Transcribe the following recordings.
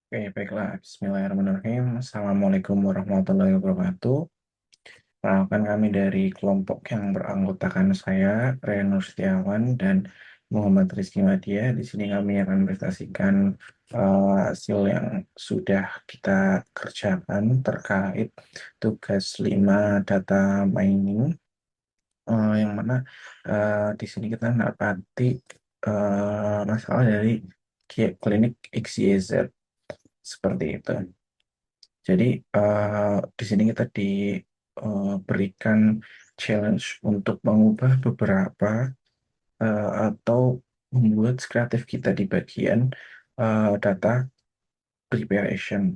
Oke, baiklah. Bismillahirrahmanirrahim. Assalamualaikum warahmatullahi wabarakatuh. Perkenalkan kami dari kelompok yang beranggotakan saya, Reno Setiawan dan Muhammad Rizky Madia. Di sini kami akan presentasikan hasil yang sudah kita kerjakan terkait tugas 5 data mining, yang mana di sini kita mendapati masalah dari klinik XYZ seperti itu. Jadi di sini kita diberikan challenge untuk mengubah beberapa atau membuat kreatif kita di bagian data preparation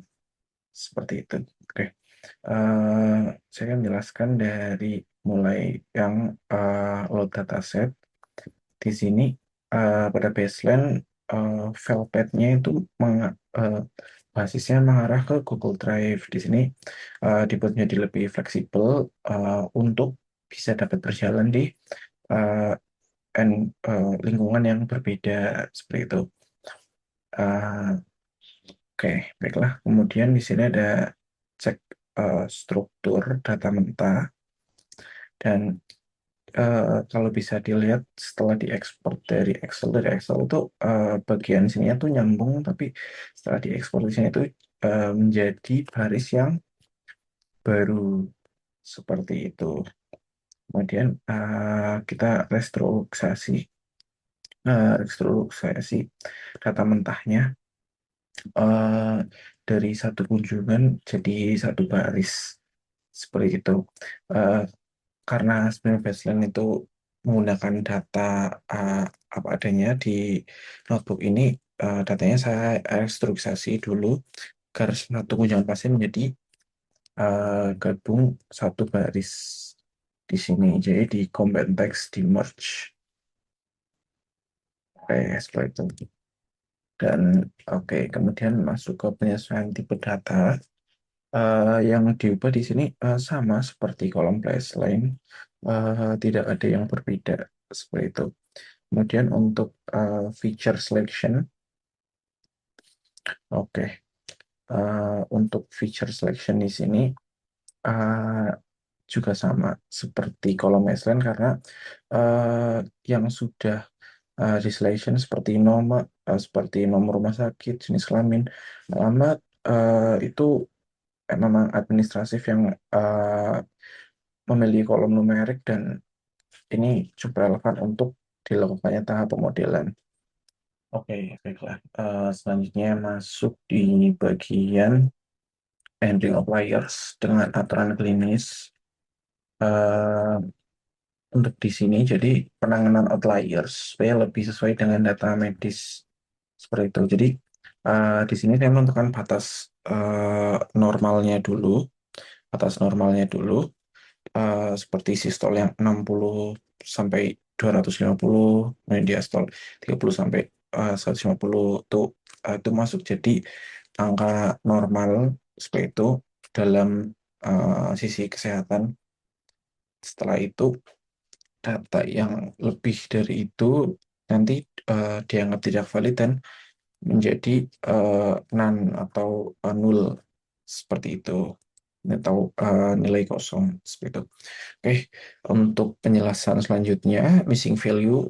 seperti itu. Oke, eh, saya akan menjelaskan dari mulai yang load dataset. Di sini pada baseline file path-nya itu basisnya mengarah ke Google Drive. Di sini dibuat menjadi lebih fleksibel untuk bisa dapat berjalan di uh, lingkungan yang berbeda seperti itu. Uh, Oke, baiklah. Kemudian di sini ada cek struktur data mentah dan kalau bisa dilihat setelah diekspor dari Excel itu bagian sininya tuh nyambung, tapi setelah diekspor di sini itu menjadi baris yang baru seperti itu. Kemudian kita restrukturisasi data mentahnya eh, dari satu kunjungan jadi satu baris seperti itu. Eh, karena sebenarnya baseline itu menggunakan data uh, apa adanya di notebook ini, datanya saya ekstrukturisasi dulu agar satu kunjungan pasien menjadi gabung satu baris di sini. Jadi di combine text di merge kayak seperti itu. Dan oke, kemudian masuk ke penyesuaian tipe data. Yang diubah di sini sama seperti kolom baseline, tidak ada yang berbeda seperti itu. Kemudian untuk feature selection, oke, untuk feature selection di sini uh, juga sama seperti kolom baseline karena uh, yang sudah di selection seperti nomor rumah sakit, jenis kelamin, alamat, itu memang administratif yang memiliki kolom numerik dan ini cukup relevan untuk dilakukannya tahap pemodelan. Oke, baiklah. Selanjutnya masuk di bagian handling of layers dengan aturan klinis. Eh, untuk di sini, jadi penanganan outliers supaya lebih sesuai dengan data medis seperti itu. Jadi di sini saya menentukan normalnya dulu, batas normalnya dulu, seperti sistol yang 60 sampai 250, kemudian diastol 30 sampai 150 itu masuk jadi angka normal seperti itu dalam sisi kesehatan. Setelah itu data yang lebih dari itu nanti dianggap tidak valid dan menjadi non atau nul seperti itu, atau nilai kosong seperti itu. Oke, untuk penjelasan selanjutnya, missing value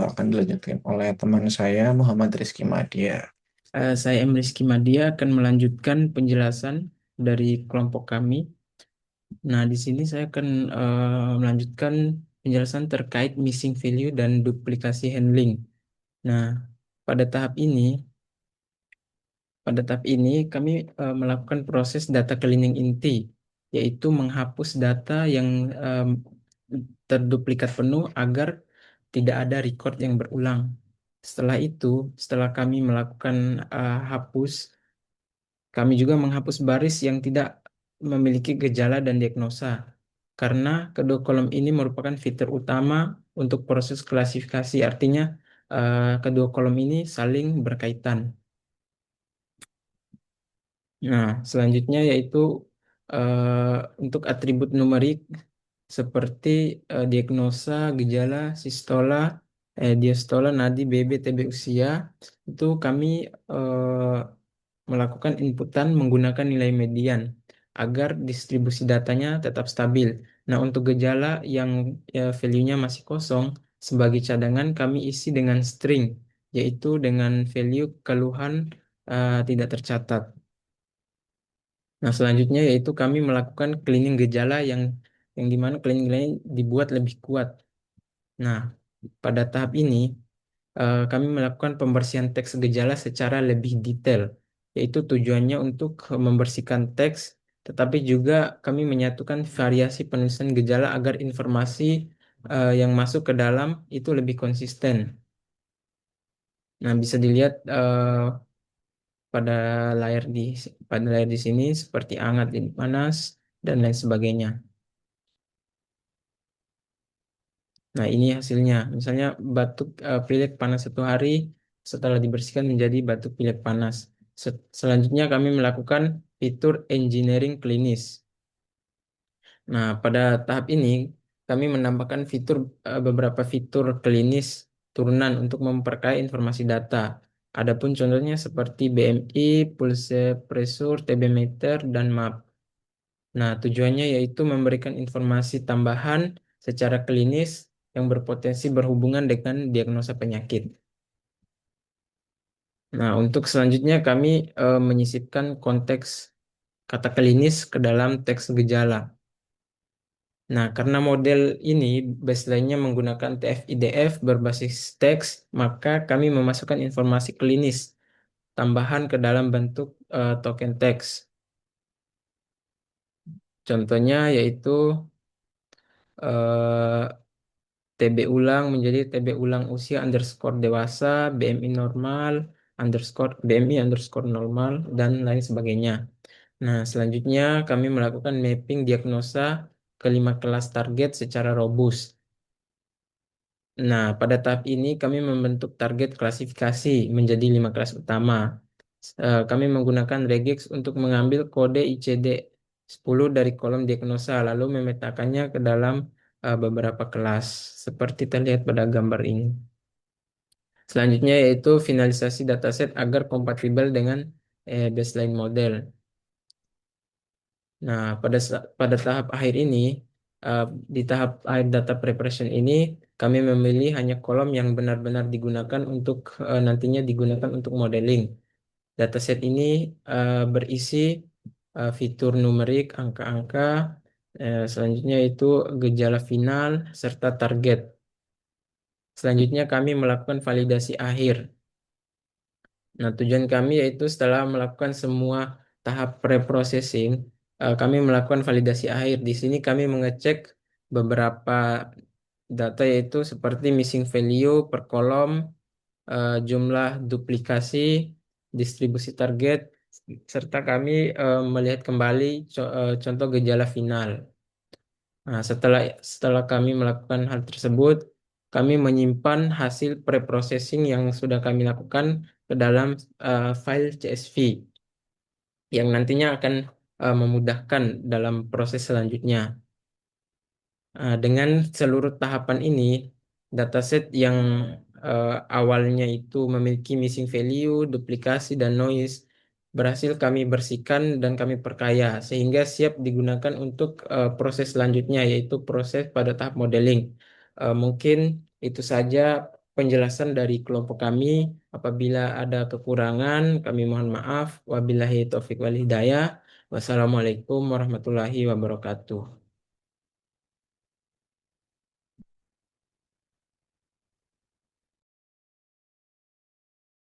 akan dilanjutkan oleh teman saya Muhammad Rizky Madia. Saya M. Rizky Madia akan melanjutkan penjelasan dari kelompok kami. Nah, di sini saya akan melanjutkan penjelasan terkait missing value dan duplikasi handling. Nah, pada tahap ini, pada tahap ini kami melakukan proses data cleaning inti, yaitu menghapus data yang terduplikat penuh agar tidak ada record yang berulang. Setelah itu, setelah kami melakukan hapus, kami juga menghapus baris yang tidak memiliki gejala dan diagnosa, karena kedua kolom ini merupakan fitur utama untuk proses klasifikasi. Artinya, kedua kolom ini saling berkaitan. Nah, selanjutnya yaitu untuk atribut numerik seperti diagnosa, gejala, sistola, diastola, nadi, BB, TB usia, itu kami melakukan inputan menggunakan nilai median agar distribusi datanya tetap stabil. Nah, untuk gejala yang value-nya masih kosong, sebagai cadangan kami isi dengan string, yaitu dengan value keluhan tidak tercatat. Nah, selanjutnya yaitu kami melakukan cleaning gejala yang dimana cleaning gejala ini dibuat lebih kuat. Nah, pada tahap ini kami melakukan pembersihan teks gejala secara lebih detail, yaitu tujuannya untuk membersihkan teks, tetapi juga kami menyatukan variasi penulisan gejala agar informasi yang masuk ke dalam itu lebih konsisten. Nah, bisa dilihat pada layar di pada layar di sini seperti hangat dan panas dan lain sebagainya. Nah, ini hasilnya. Misalnya batuk pilek panas 1 hari setelah dibersihkan menjadi batuk pilek panas. Selanjutnya kami melakukan fitur engineering klinis. Nah, pada tahap ini kami menambahkan beberapa fitur klinis turunan untuk memperkaya informasi data. Adapun contohnya seperti BMI, pulse pressure, TB meter, dan MAP. Nah, tujuannya yaitu memberikan informasi tambahan secara klinis yang berpotensi berhubungan dengan diagnosa penyakit. Nah, untuk selanjutnya kami menyisipkan konteks kata klinis ke dalam teks gejala. Nah, karena model ini baseline-nya menggunakan TF-IDF berbasis teks, maka kami memasukkan informasi klinis tambahan ke dalam bentuk token teks. Contohnya yaitu eh, TB ulang menjadi TB ulang usia underscore dewasa, BMI normal, BMI underscore normal, dan lain sebagainya. Nah, selanjutnya kami melakukan mapping diagnosa ke 5 kelas target secara robust. Nah, pada tahap ini kami membentuk target klasifikasi menjadi 5 kelas utama. Kami menggunakan regex untuk mengambil kode ICD-10 dari kolom diagnosa, lalu memetakannya ke dalam beberapa kelas, seperti terlihat pada gambar ini. Selanjutnya yaitu finalisasi dataset agar kompatibel dengan baseline model. Nah, pada tahap akhir ini, uh, di tahap akhir data preparation ini, kami memilih hanya kolom yang benar-benar digunakan untuk nantinya digunakan untuk modeling. Dataset ini berisi fitur numerik, angka-angka, selanjutnya itu gejala final, serta target. Selanjutnya kami melakukan validasi akhir. Nah, tujuan kami yaitu setelah melakukan semua tahap pre-processing, kami melakukan validasi akhir. Di sini kami mengecek beberapa data yaitu seperti missing value per kolom, jumlah duplikasi, distribusi target, serta kami melihat kembali contoh gejala final. Nah, setelah kami melakukan hal tersebut, kami menyimpan hasil pre-processing yang sudah kami lakukan ke dalam file CSV yang nantinya akan memudahkan dalam proses selanjutnya. Dengan seluruh tahapan ini, dataset yang awalnya itu memiliki missing value, duplikasi, dan noise berhasil kami bersihkan dan kami perkaya sehingga siap digunakan untuk proses selanjutnya yaitu proses pada tahap modeling. Mungkin itu saja penjelasan dari kelompok kami. Apabila ada kekurangan, kami mohon maaf. Wabillahi taufiq wal hidayah. Wassalamualaikum warahmatullahi wabarakatuh.